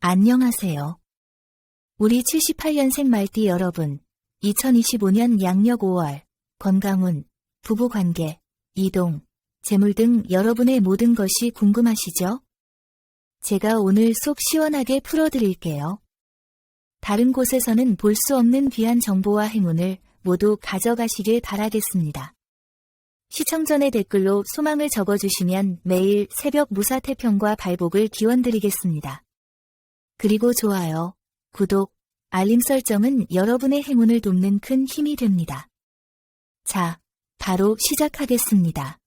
안녕하세요. 우리 78년생 말띠 여러분, 2025년 양력 5월, 건강운, 부부관계, 이동, 재물 등 여러분의 모든 것이 궁금하시죠? 제가 오늘 속 시원하게 풀어드릴게요. 다른 곳에서는 볼 수 없는 귀한 정보와 행운을 모두 가져가시길 바라겠습니다. 시청 전에 댓글로 소망을 적어주시면 매일 새벽 무사태평과 발복을 기원드리겠습니다. 그리고 좋아요, 구독, 알림 설정은 여러분의 행운을 돕는 큰 힘이 됩니다. 자, 바로 시작하겠습니다.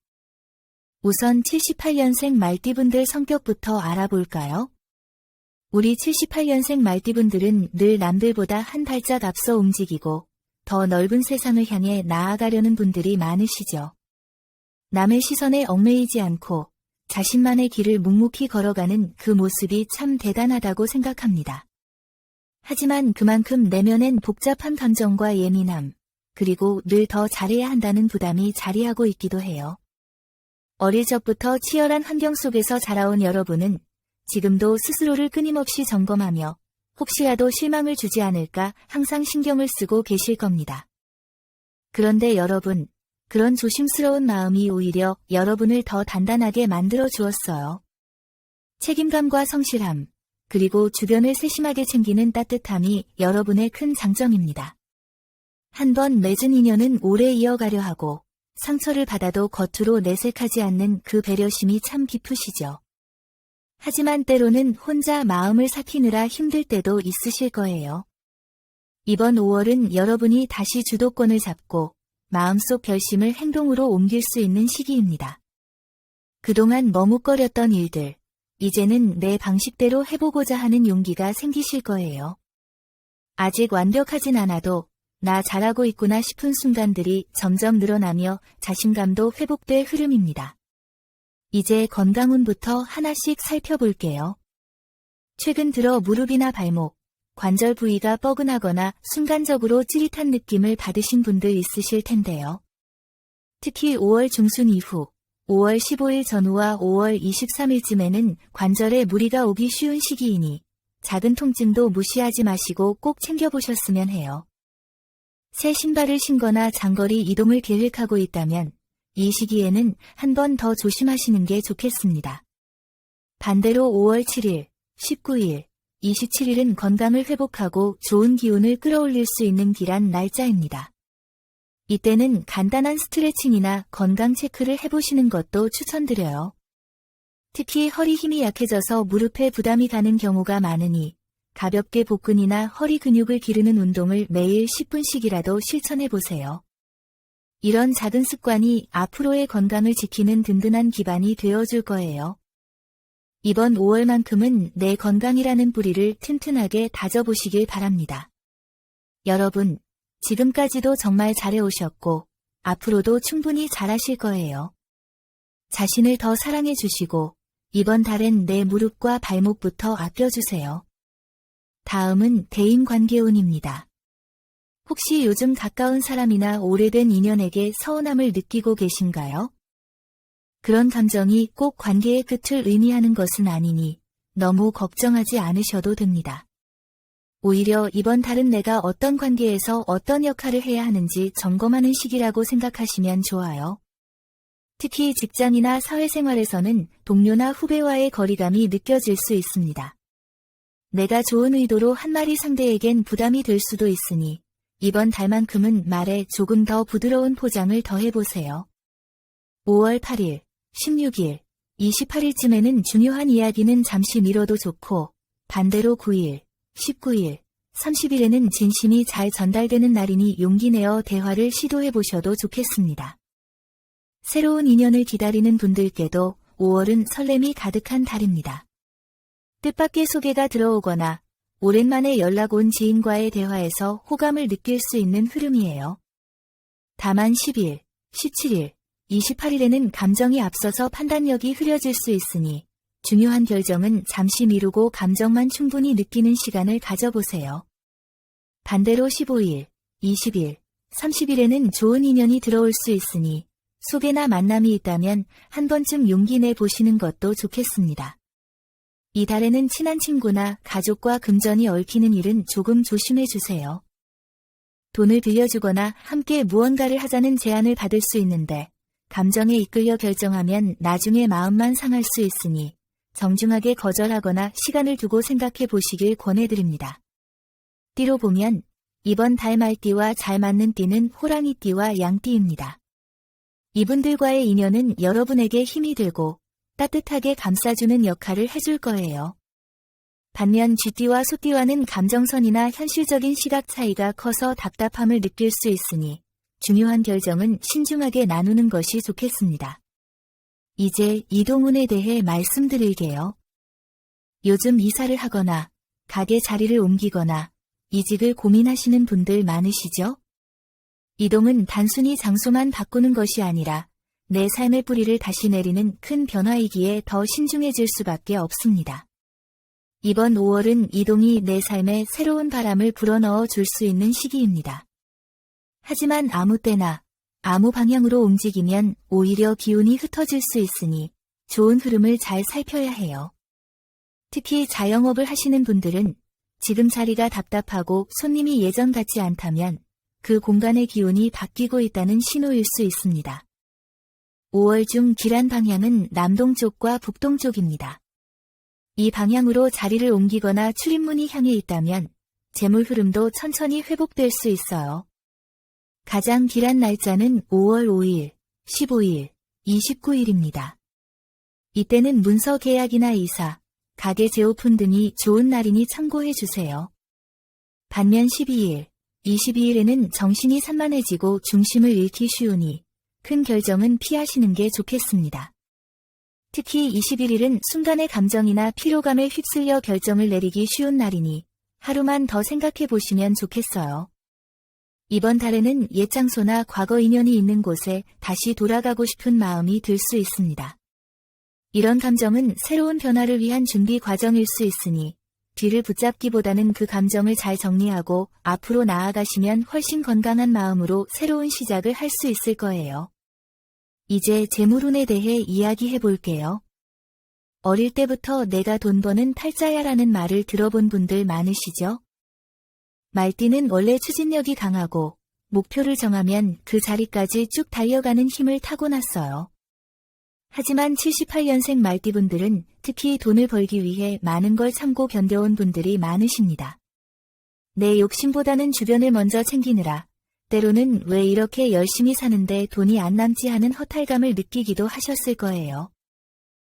우선 78년생 말띠분들 성격부터 알아볼까요? 우리 78년생 말띠분들은 늘 남들보다 한 발짝 앞서 움직이고 더 넓은 세상을 향해 나아가려는 분들이 많으시죠. 남의 시선에 얽매이지 않고 자신만의 길을 묵묵히 걸어가는 그 모습이 참 대단하다고 생각합니다. 하지만 그만큼 내면엔 복잡한 감정과 예민함, 그리고 늘 더 잘해야 한다는 부담이 자리하고 있기도 해요. 어릴 적부터 치열한 환경 속에서 자라온 여러분은 지금도 스스로를 끊임없이 점검하며 혹시라도 실망을 주지 않을까 항상 신경을 쓰고 계실 겁니다. 그런데 여러분, 그런 조심스러운 마음이 오히려 여러분을 더 단단하게 만들어 주었어요. 책임감과 성실함, 그리고 주변을 세심하게 챙기는 따뜻함이 여러분의 큰 장점입니다. 한번 맺은 인연은 오래 이어가려 하고 상처를 받아도 겉으로 내색하지 않는 그 배려심이 참 깊으시죠. 하지만 때로는 혼자 마음을 삭히느라 힘들 때도 있으실 거예요. 이번 5월은 여러분이 다시 주도권을 잡고 마음속 결심을 행동으로 옮길 수 있는 시기입니다. 그동안 머뭇거렸던 일들, 이제는 내 방식대로 해보고자 하는 용기가 생기실 거예요. 아직 완벽하진 않아도 나 잘하고 있구나 싶은 순간들이 점점 늘어나며 자신감도 회복될 흐름입니다. 이제 건강운부터 하나씩 살펴볼게요. 최근 들어 무릎이나 발목, 관절 부위가 뻐근하거나 순간적으로 찌릿한 느낌을 받으신 분들 있으실 텐데요. 특히 5월 중순 이후, 5월 15일 전후와 5월 23일쯤에는 관절에 무리가 오기 쉬운 시기이니 작은 통증도 무시하지 마시고 꼭 챙겨보셨으면 해요. 새 신발을 신거나 장거리 이동을 계획하고 있다면 이 시기에는 한 번 더 조심하시는 게 좋겠습니다. 반대로 5월 7일, 19일, 27일은 건강을 회복하고 좋은 기운을 끌어올릴 수 있는 길한 날짜입니다. 이때는 간단한 스트레칭이나 건강 체크를 해보시는 것도 추천드려요. 특히 허리 힘이 약해져서 무릎에 부담이 가는 경우가 많으니 가볍게 복근이나 허리 근육을 기르는 운동을 매일 10분씩이라도 실천해보세요. 이런 작은 습관이 앞으로의 건강을 지키는 든든한 기반이 되어줄 거예요. 이번 5월만큼은 내 건강이라는 뿌리를 튼튼하게 다져보시길 바랍니다. 여러분, 지금까지도 정말 잘해오셨고 앞으로도 충분히 잘하실 거예요. 자신을 더 사랑해 주시고 이번 달엔 내 무릎과 발목부터 아껴주세요. 다음은 대인관계운입니다. 혹시 요즘 가까운 사람이나 오래된 인연에게 서운함을 느끼고 계신가요? 그런 감정이 꼭 관계의 끝을 의미하는 것은 아니니 너무 걱정하지 않으셔도 됩니다. 오히려 이번 달은 내가 어떤 관계에서 어떤 역할을 해야 하는지 점검하는 시기라고 생각하시면 좋아요. 특히 직장이나 사회생활에서는 동료나 후배와의 거리감이 느껴질 수 있습니다. 내가 좋은 의도로 한 말이 상대에겐 부담이 될 수도 있으니 이번 달만큼은 말에 조금 더 부드러운 포장을 더해보세요. 5월 8일, 16일, 28일쯤에는 중요한 이야기는 잠시 미뤄도 좋고 반대로 9일, 19일, 30일에는 진심이 잘 전달되는 날이니 용기 내어 대화를 시도해보셔도 좋겠습니다. 새로운 인연을 기다리는 분들께도 5월은 설렘이 가득한 달입니다. 뜻밖의 소개가 들어오거나 오랜만에 연락 온 지인과의 대화에서 호감을 느낄 수 있는 흐름이에요. 다만 10일, 17일, 28일에는 감정이 앞서서 판단력이 흐려질 수 있으니 중요한 결정은 잠시 미루고 감정만 충분히 느끼는 시간을 가져보세요. 반대로 15일, 20일, 30일에는 좋은 인연이 들어올 수 있으니 소개나 만남이 있다면 한 번쯤 용기 내 보시는 것도 좋겠습니다. 이 달에는 친한 친구나 가족과 금전이 얽히는 일은 조금 조심해 주세요. 돈을 빌려주거나 함께 무언가를 하자는 제안을 받을 수 있는데 감정에 이끌려 결정하면 나중에 마음만 상할 수 있으니 정중하게 거절하거나 시간을 두고 생각해 보시길 권해드립니다. 띠로 보면 이번 달 말띠와 잘 맞는 띠는 호랑이띠와 양띠입니다. 이분들과의 인연은 여러분에게 힘이 되고 따뜻하게 감싸주는 역할을 해줄 거예요. 반면 쥐띠와 소띠와는 감정선이나 현실적인 시각 차이가 커서 답답함을 느낄 수 있으니 중요한 결정은 신중하게 나누는 것이 좋겠습니다. 이제 이동운에 대해 말씀드릴게요. 요즘 이사를 하거나 가게 자리를 옮기거나 이직을 고민하시는 분들 많으시죠? 이동은 단순히 장소만 바꾸는 것이 아니라 내 삶의 뿌리를 다시 내리는 큰 변화이기에 더 신중해질 수밖에 없습니다. 이번 5월은 이동이 내 삶에 새로운 바람을 불어넣어 줄 수 있는 시기입니다. 하지만 아무 때나 아무 방향으로 움직이면 오히려 기운이 흩어질 수 있으니 좋은 흐름을 잘 살펴야 해요. 특히 자영업을 하시는 분들은 지금 자리가 답답하고 손님이 예전 같지 않다면 그 공간의 기운이 바뀌고 있다는 신호일 수 있습니다. 5월 중 길한 방향은 남동쪽과 북동쪽입니다. 이 방향으로 자리를 옮기거나 출입문이 향해 있다면 재물 흐름도 천천히 회복될 수 있어요. 가장 길한 날짜는 5월 5일, 15일, 29일입니다. 이때는 문서 계약이나 이사, 가게 재오픈 등이 좋은 날이니 참고해 주세요. 반면 12일, 22일에는 정신이 산만해지고 중심을 잃기 쉬우니 큰 결정은 피하시는 게 좋겠습니다. 특히 21일은 순간의 감정이나 피로감에 휩쓸려 결정을 내리기 쉬운 날이니 하루만 더 생각해 보시면 좋겠어요. 이번 달에는 옛 장소나 과거 인연이 있는 곳에 다시 돌아가고 싶은 마음이 들 수 있습니다. 이런 감정은 새로운 변화를 위한 준비 과정일 수 있으니 뒤를 붙잡기보다는 그 감정을 잘 정리하고 앞으로 나아가시면 훨씬 건강한 마음으로 새로운 시작을 할 수 있을 거예요. 이제 재물운에 대해 이야기해 볼게요. 어릴 때부터 내가 돈 버는 팔자야라는 말을 들어본 분들 많으시죠? 말띠는 원래 추진력이 강하고 목표를 정하면 그 자리까지 쭉 달려가는 힘을 타고났어요. 하지만 78년생 말띠분들은 특히 돈을 벌기 위해 많은 걸 참고 견뎌온 분들이 많으십니다. 내 욕심보다는 주변을 먼저 챙기느라 때로는 왜 이렇게 열심히 사는데 돈이 안 남지 하는 허탈감을 느끼기도 하셨을 거예요.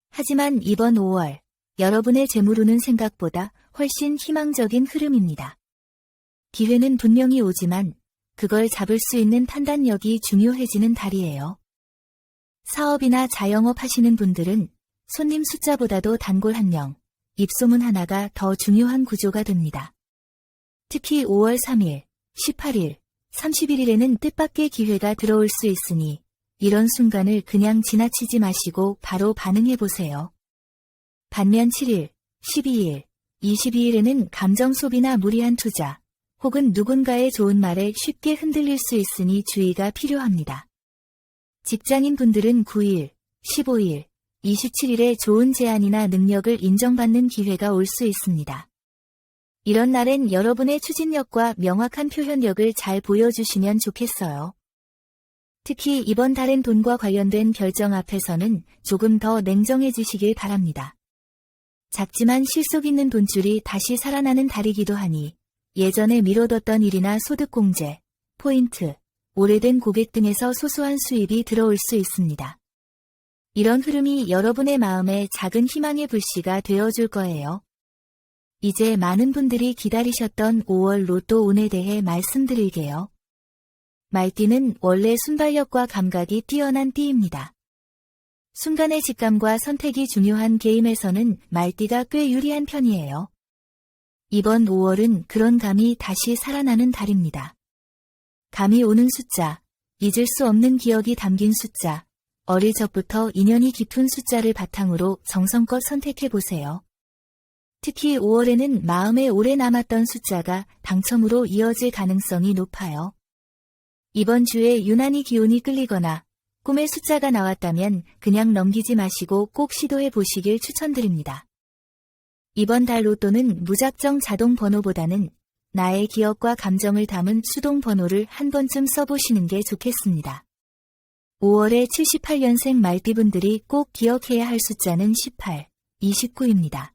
하지만 이번 5월, 여러분의 재물운은 생각보다 훨씬 희망적인 흐름입니다. 기회는 분명히 오지만 그걸 잡을 수 있는 판단력이 중요해지는 달이에요. 사업이나 자영업 하시는 분들은 손님 숫자보다도 단골 한 명, 입소문 하나가 더 중요한 구조가 됩니다. 특히 5월 3일, 18일, 31일에는 뜻밖의 기회가 들어올 수 있으니 이런 순간을 그냥 지나치지 마시고 바로 반응해보세요. 반면 7일, 12일, 22일에는 감정 소비나 무리한 투자, 혹은 누군가의 좋은 말에 쉽게 흔들릴 수 있으니 주의가 필요합니다. 직장인 분들은 9일, 15일, 27일에 좋은 제안이나 능력을 인정받는 기회가 올 수 있습니다. 이런 날엔 여러분의 추진력과 명확한 표현력을 잘 보여주시면 좋겠어요. 특히 이번 달엔 돈과 관련된 결정 앞에서는 조금 더 냉정해지시길 바랍니다. 작지만 실속 있는 돈줄이 다시 살아나는 달이기도 하니 예전에 미뤄뒀던 일이나 소득공제, 포인트, 오래된 고객 등에서 소소한 수입이 들어올 수 있습니다. 이런 흐름이 여러분의 마음에 작은 희망의 불씨가 되어줄 거예요. 이제 많은 분들이 기다리셨던 5월 로또 운에 대해 말씀드릴게요. 말띠는 원래 순발력과 감각이 뛰어난 띠입니다. 순간의 직감과 선택이 중요한 게임에서는 말띠가 꽤 유리한 편이에요. 이번 5월은 그런 감이 다시 살아나는 달입니다. 감이 오는 숫자, 잊을 수 없는 기억이 담긴 숫자, 어릴 적부터 인연이 깊은 숫자를 바탕으로 정성껏 선택해보세요. 특히 5월에는 마음에 오래 남았던 숫자가 당첨으로 이어질 가능성이 높아요. 이번 주에 유난히 기운이 끌리거나 꿈의 숫자가 나왔다면 그냥 넘기지 마시고 꼭 시도해 보시길 추천드립니다. 이번 달 로또는 무작정 자동 번호보다는 나의 기억과 감정을 담은 수동 번호를 한 번쯤 써보시는 게 좋겠습니다. 5월에 78년생 말띠분들이 꼭 기억해야 할 숫자는 18, 29입니다.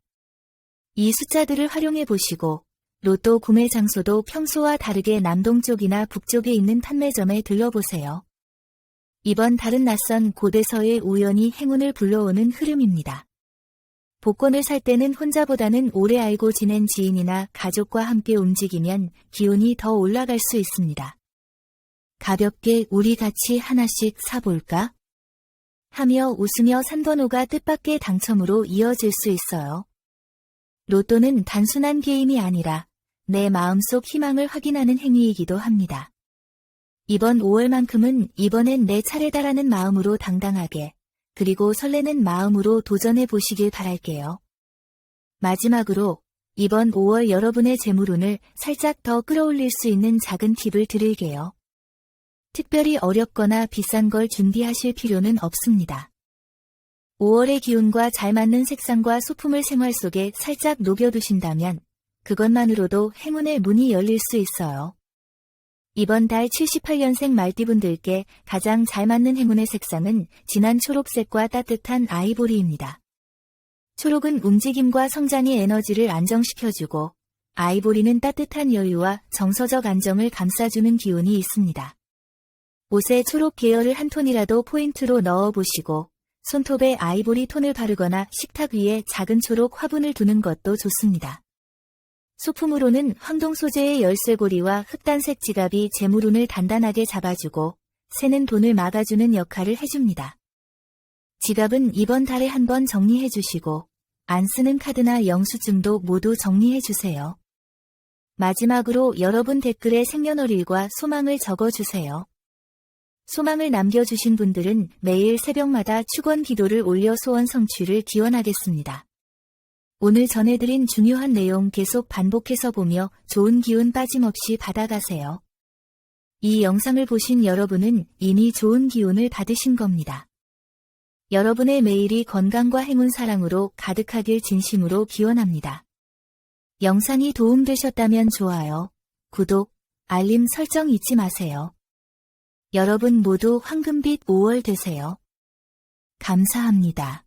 이 숫자들을 활용해 보시고 로또 구매 장소도 평소와 다르게 남동쪽이나 북쪽에 있는 판매점에 들러보세요. 이번 달은 낯선 곳에서의 우연히 행운을 불러오는 흐름입니다. 복권을 살 때는 혼자보다는 오래 알고 지낸 지인이나 가족과 함께 움직이면 기운이 더 올라갈 수 있습니다. 가볍게 우리 같이 하나씩 사볼까? 하며 웃으며 산 번호가 뜻밖의 당첨으로 이어질 수 있어요. 로또는 단순한 게임이 아니라 내 마음속 희망을 확인하는 행위이기도 합니다. 이번 5월만큼은 이번엔 내 차례다라는 마음으로 당당하게 그리고 설레는 마음으로 도전해 보시길 바랄게요. 마지막으로 이번 5월 여러분의 재물운을 살짝 더 끌어올릴 수 있는 작은 팁을 드릴게요. 특별히 어렵거나 비싼 걸 준비하실 필요는 없습니다. 5월의 기운과 잘 맞는 색상과 소품을 생활 속에 살짝 녹여두신다면 그것만으로도 행운의 문이 열릴 수 있어요. 이번 달 78년생 말띠분들께 가장 잘 맞는 행운의 색상은 진한 초록색과 따뜻한 아이보리입니다. 초록은 움직임과 성장의 에너지를 안정시켜주고 아이보리는 따뜻한 여유와 정서적 안정을 감싸주는 기운이 있습니다. 옷에 초록 계열을 한 톤이라도 포인트로 넣어보시고 손톱에 아이보리 톤을 바르거나 식탁 위에 작은 초록 화분을 두는 것도 좋습니다. 소품으로는 황동 소재의 열쇠고리와 흑단색 지갑이 재물운을 단단하게 잡아주고 새는 돈을 막아주는 역할을 해줍니다. 지갑은 이번 달에 한번 정리해주시고 안 쓰는 카드나 영수증도 모두 정리해주세요. 마지막으로 여러분 댓글에 생년월일과 소망을 적어주세요. 소망을 남겨주신 분들은 매일 새벽마다 축원 기도를 올려 소원 성취를 기원하겠습니다. 오늘 전해드린 중요한 내용 계속 반복해서 보며 좋은 기운 빠짐없이 받아가세요. 이 영상을 보신 여러분은 이미 좋은 기운을 받으신 겁니다. 여러분의 매일이 건강과 행운 사랑으로 가득하길 진심으로 기원합니다. 영상이 도움되셨다면 좋아요, 구독, 알림 설정 잊지 마세요. 여러분 모두 황금빛 5월 되세요. 감사합니다.